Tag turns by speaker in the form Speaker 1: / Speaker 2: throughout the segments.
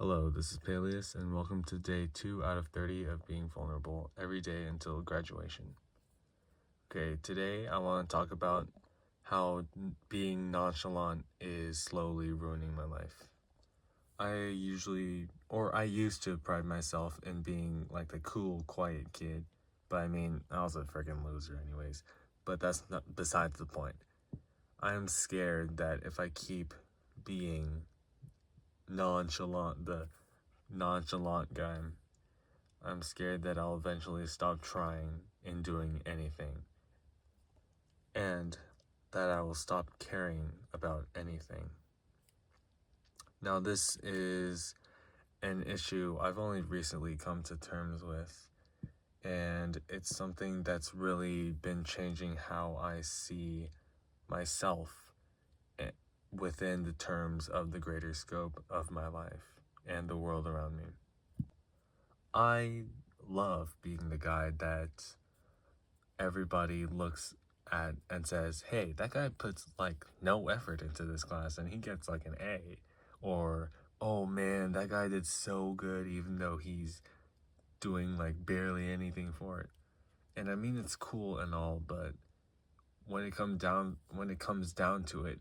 Speaker 1: Hello, this is Peleus, and welcome to day 2 out of 30 of being vulnerable every day until graduation. Okay, today I want to talk about how being nonchalant is slowly ruining my life. I used to pride myself in being like the cool, quiet kid, but I was a freaking loser anyways, but that's not besides the point. I'm scared that if I keep being the nonchalant guy, I'm scared that I'll eventually stop trying and doing anything, and that I will stop caring about anything. Now, this is an issue I've only recently come to terms with, and it's something that's really been changing how I see myself within the terms of the greater scope of my life and the world around me. I love being the guy that everybody looks at and says, hey, that guy puts like no effort into this class and he gets like an A. Or, oh man, that guy did so good even though he's doing like barely anything for it. And I mean, it's cool and all, but when it comes down to it,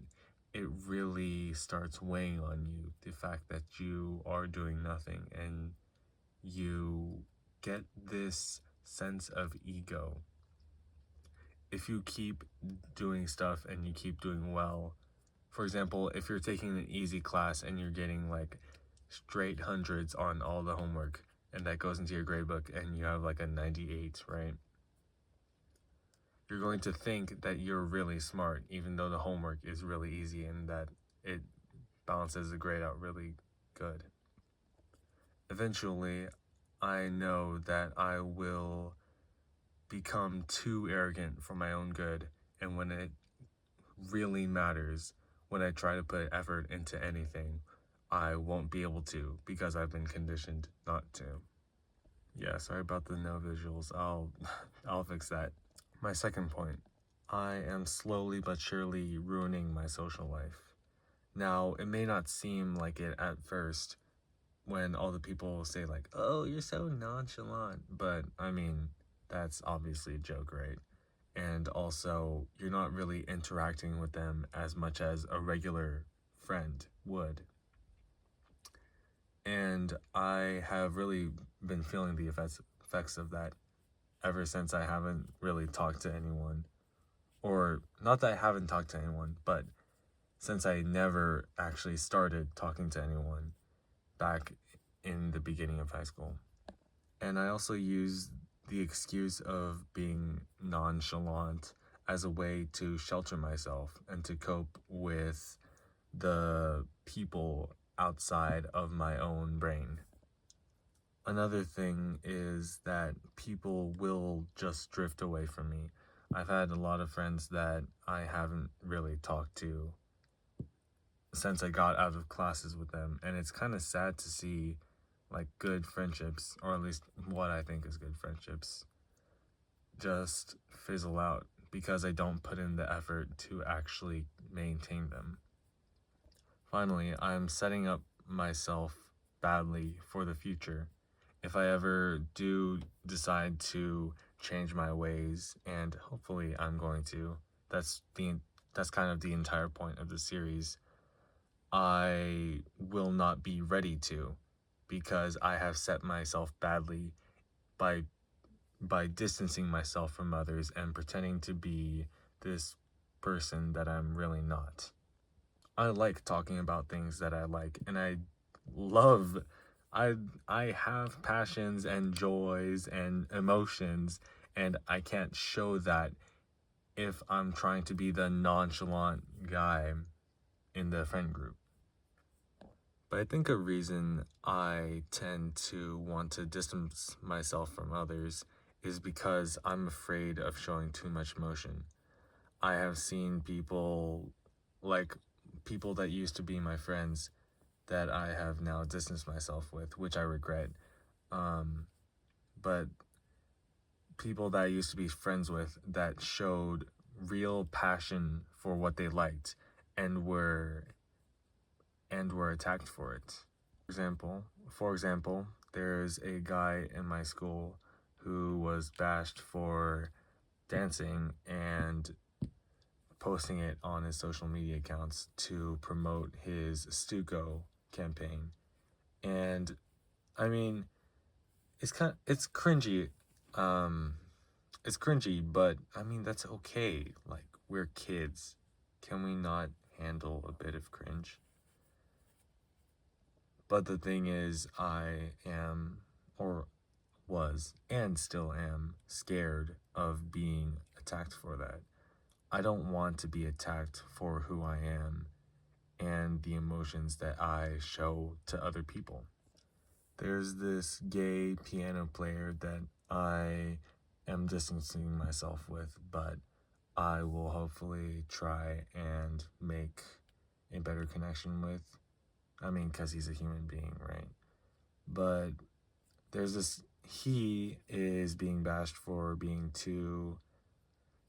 Speaker 1: it really starts weighing on you, the fact that you are doing nothing, and you get this sense of ego. If you keep doing stuff and you keep doing well, for example, if you're taking an easy class and you're getting like straight hundreds on all the homework, and that goes into your grade book and you have like a 98, right? You're going to think that you're really smart, even though the homework is really easy and that it balances the grade out really good. Eventually, I know that I will become too arrogant for my own good, and when it really matters, when I try to put effort into anything, I won't be able to because I've been conditioned not to. Yeah, sorry about the no visuals. I'll fix that. My second point, I am slowly but surely ruining my social life. Now, it may not seem like it at first when all the people say like, oh, you're so nonchalant, but I mean, that's obviously a joke, right? And also, you're not really interacting with them as much as a regular friend would. And I have really been feeling the effects of that ever since I haven't really talked to anyone. Or, not that I haven't talked to anyone, but since I never actually started talking to anyone back in the beginning of high school. And I also use the excuse of being nonchalant as a way to shelter myself and to cope with the people outside of my own brain. Another thing is that people will just drift away from me. I've had a lot of friends that I haven't really talked to since I got out of classes with them, and it's kind of sad to see like good friendships, or at least what I think is good friendships, just fizzle out because I don't put in the effort to actually maintain them. Finally, I'm setting up myself badly for the future. If I ever do decide to change my ways, and hopefully I'm going to, that's kind of the entire point of the series, I will not be ready to, because I have set myself badly by distancing myself from others and pretending to be this person that I'm really not. I like talking about things that I like, and love I have passions and joys and emotions, and I can't show that if I'm trying to be the nonchalant guy in the friend group. But I think a reason I tend to want to distance myself from others is because I'm afraid of showing too much emotion. I have seen people that used to be my friends that I have now distanced myself with, which I regret. But people that I used to be friends with that showed real passion for what they liked and were attacked for it. For example, for example, there's a guy in my school who was bashed for dancing and posting it on his social media accounts to promote his Stuco campaign. And I mean, it's cringy. Um, it's cringy, but I mean that's okay. Like, we're kids. Can we not handle a bit of cringe? But the thing is, I am, or was, and still am, scared of being attacked for that. I don't want to be attacked for who I am and the emotions that I show to other people. There's this gay piano player that I am distancing myself with, but I will hopefully try and make a better connection with. I mean, because he's a human being, right? But there's this, he is being bashed for being too,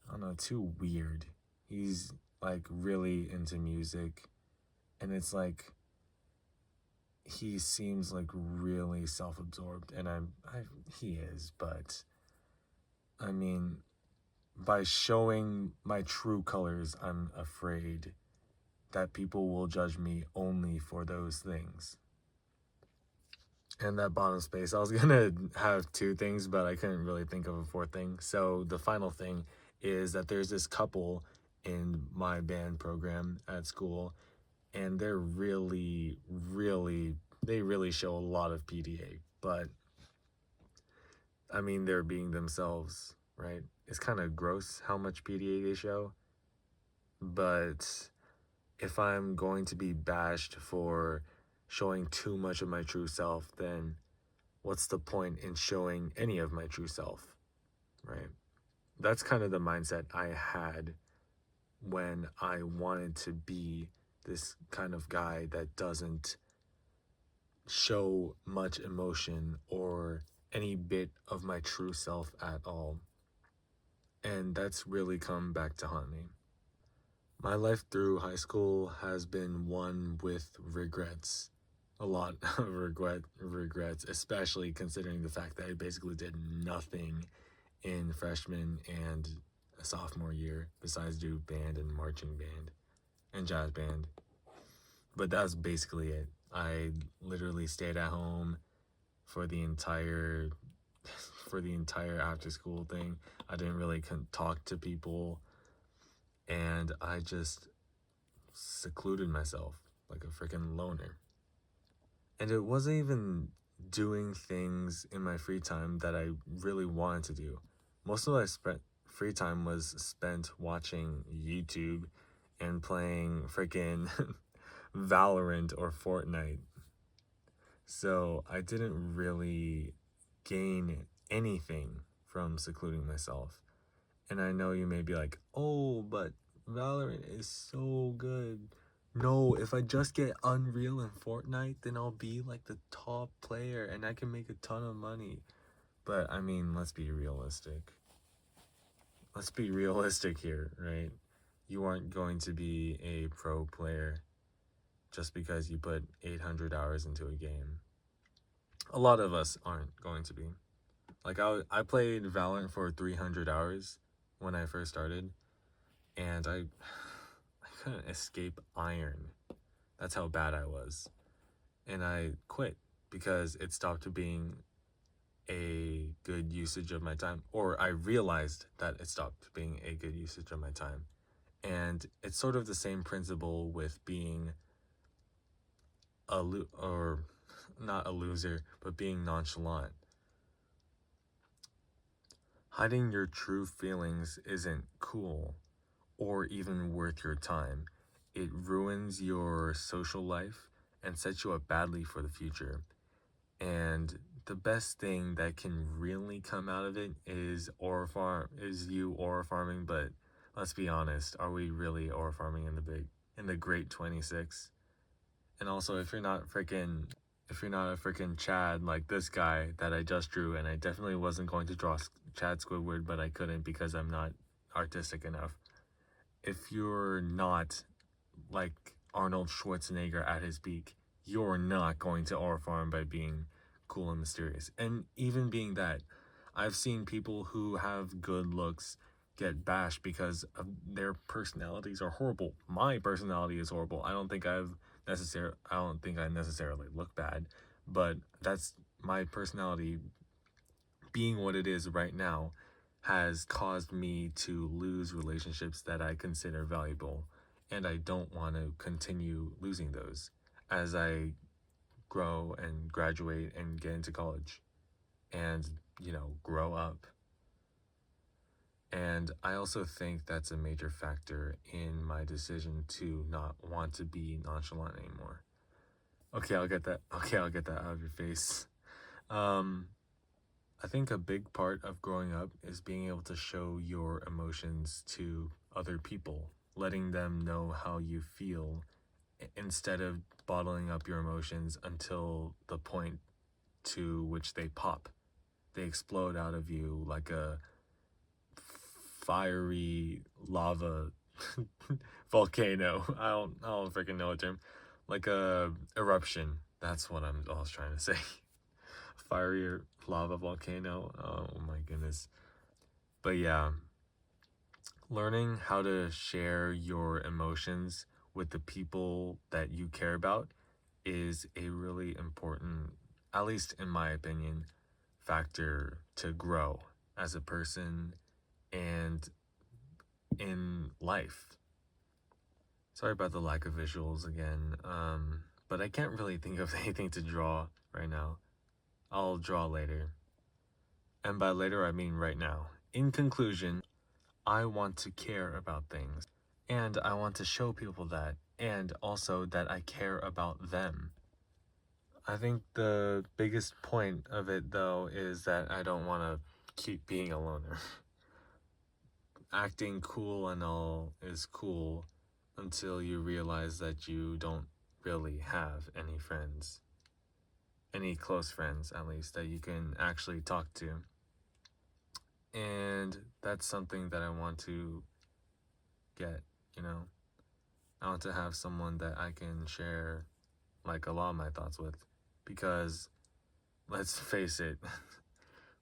Speaker 1: I don't know, too weird. He's like really into music, and it's like he seems like really self-absorbed, and he is, but I mean, by showing my true colors, I'm afraid that people will judge me only for those things. And that bottom space, I was gonna have two things, but I couldn't really think of a fourth thing. So the final thing is that there's this couple in my band program at school, and they're they really show a lot of PDA, but I mean, they're being themselves, right? It's kind of gross how much PDA they show, but if I'm going to be bashed for showing too much of my true self, then what's the point in showing any of my true self, right? That's kind of the mindset I had when I wanted to be this kind of guy that doesn't show much emotion or any bit of my true self at all. And that's really come back to haunt me. My life through high school has been one with regrets. A lot of regrets, especially considering the fact that I basically did nothing in freshman and sophomore year besides do band and marching band and jazz band. But that's basically it. I literally stayed at home for the entire after school thing. I didn't really talk to people, and I just secluded myself like a freaking loner. And it wasn't even doing things in my free time that I really wanted to do. Most of my free time was spent watching YouTube and playing freaking Valorant or Fortnite. So I didn't really gain anything from secluding myself. And I know you may be like, oh, but Valorant is so good. No, if I just get Unreal and Fortnite, then I'll be like the top player and I can make a ton of money. But I mean, let's be realistic. Let's be realistic here, right? You aren't going to be a pro player just because you put 800 hours into a game. A lot of us aren't going to be. Like, I played Valorant for 300 hours when I first started, and I couldn't escape iron. That's how bad I was. And I quit because it stopped being a good usage of my time, or I realized that it stopped being a good usage of my time. And it's sort of the same principle with being or not a loser, but being nonchalant. Hiding your true feelings isn't cool or even worth your time. It ruins your social life and sets you up badly for the future. And the best thing that can really come out of it is you aura farming, but let's be honest, are we really aura farming in the great 26? And also, if you're not a freaking Chad like this guy that I just drew, and I definitely wasn't going to draw Chad Squidward, but I couldn't because I'm not artistic enough. If you're not like Arnold Schwarzenegger at his peak, you're not going to overperform by being cool and mysterious. And even being that, I've seen people who have good looks get bashed because of their personalities are horrible. My personality is horrible. I don't think I necessarily look bad, but that's my personality being what it is right now has caused me to lose relationships that I consider valuable, and I don't want to continue losing those as I grow and graduate and get into college and, grow up. And I also think that's a major factor in my decision to not want to be nonchalant anymore. Okay, I'll get that. Okay, I'll get that out of your face. Um, I think a big part of growing up is being able to show your emotions to other people, letting them know how you feel instead of bottling up your emotions until the point to which they pop. They explode out of you like a fiery lava volcano. I don't freaking know a term. Like a eruption. That's what I was trying to say. Fiery lava volcano. Oh my goodness. But yeah, learning how to share your emotions with the people that you care about is a really important, at least in my opinion, factor to grow as a person and in life. Sorry about the lack of visuals again, but I can't really think of anything to draw right now. I'll draw later. And by later, I mean right now. In conclusion, I want to care about things, and I want to show people that, and also that I care about them. I think the biggest point of it, though, is that I don't want to keep being a loner. Acting cool and all is cool until you realize that you don't really have any friends. Any close friends, at least, that you can actually talk to. And that's something that I want to get, you know? I want to have someone that I can share, like, a lot of my thoughts with. Because, let's face it,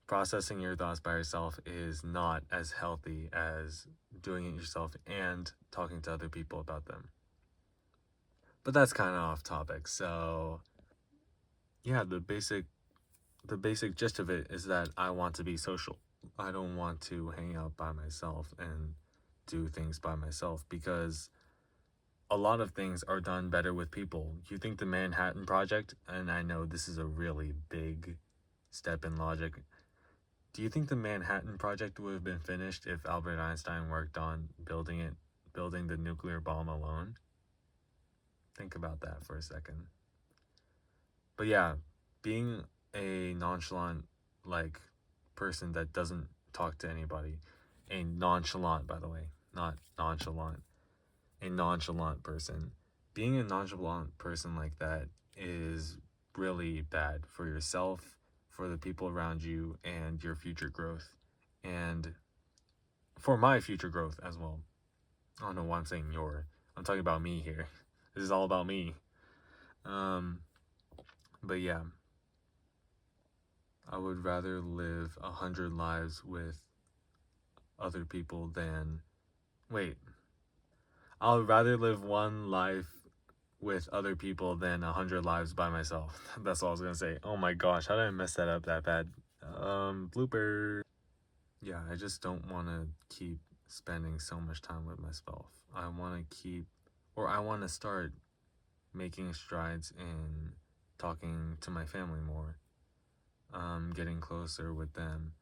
Speaker 1: processing your thoughts by yourself is not as healthy as doing it yourself and talking to other people about them. But that's kind of off topic. So, yeah, the basic gist of it is that I want to be social. I don't want to hang out by myself and do things by myself because a lot of things are done better with people. You think the Manhattan Project, and I know this is a really big step in logic. Do you think the Manhattan Project would have been finished if Albert Einstein worked on building the nuclear bomb alone? Think about that for a second. But yeah, being a nonchalant person that doesn't talk to anybody, a nonchalant, by the way, not nonchalant, a nonchalant person. Being a nonchalant person like that is really bad for yourself, for the people around you, and your future growth. And for my future growth as well. I don't know why I'm saying your. I'm talking about me here. This is all about me. But yeah, I would rather live 100 lives with other people than. Wait. I would rather live one life with other people than 100 lives by myself. That's all I was gonna say. Oh my gosh, how did I mess that up that bad? Blooper. Yeah, I just don't want to keep spending so much time with myself. I want to start making strides in talking to my family more, getting closer with them,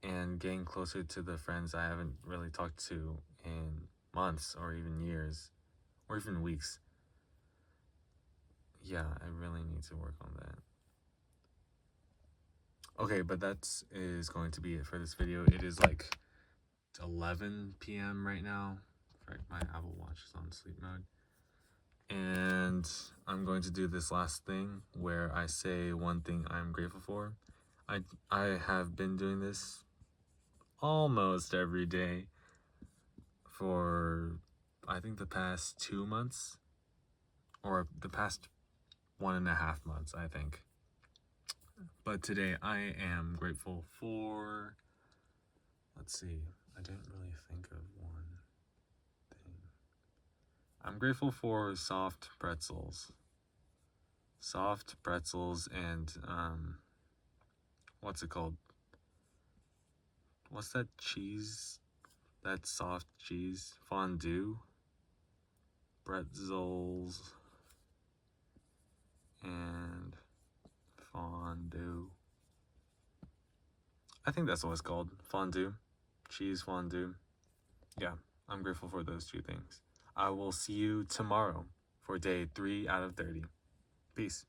Speaker 1: and getting closer to the friends I haven't really talked to in months or even years or even weeks. Yeah, I really need to work on that. Okay, but that is going to be it for this video. It is like 11 p.m. right now. Right, my Apple Watch is on sleep mode. And I'm going to do this last thing where I say one thing I'm grateful for. I have been doing this almost every day for I think the past 2 months or the past 1.5 months, I think. But today I am grateful for, let's see, I didn't really think of one thing. I'm grateful for soft pretzels. Soft pretzels and, what's it called? What's that cheese? That soft cheese? Fondue? Pretzels and fondue. I think that's what it's called. Fondue. Cheese fondue. Yeah, I'm grateful for those two things. I will see you tomorrow for day 3 out of 30. Peace.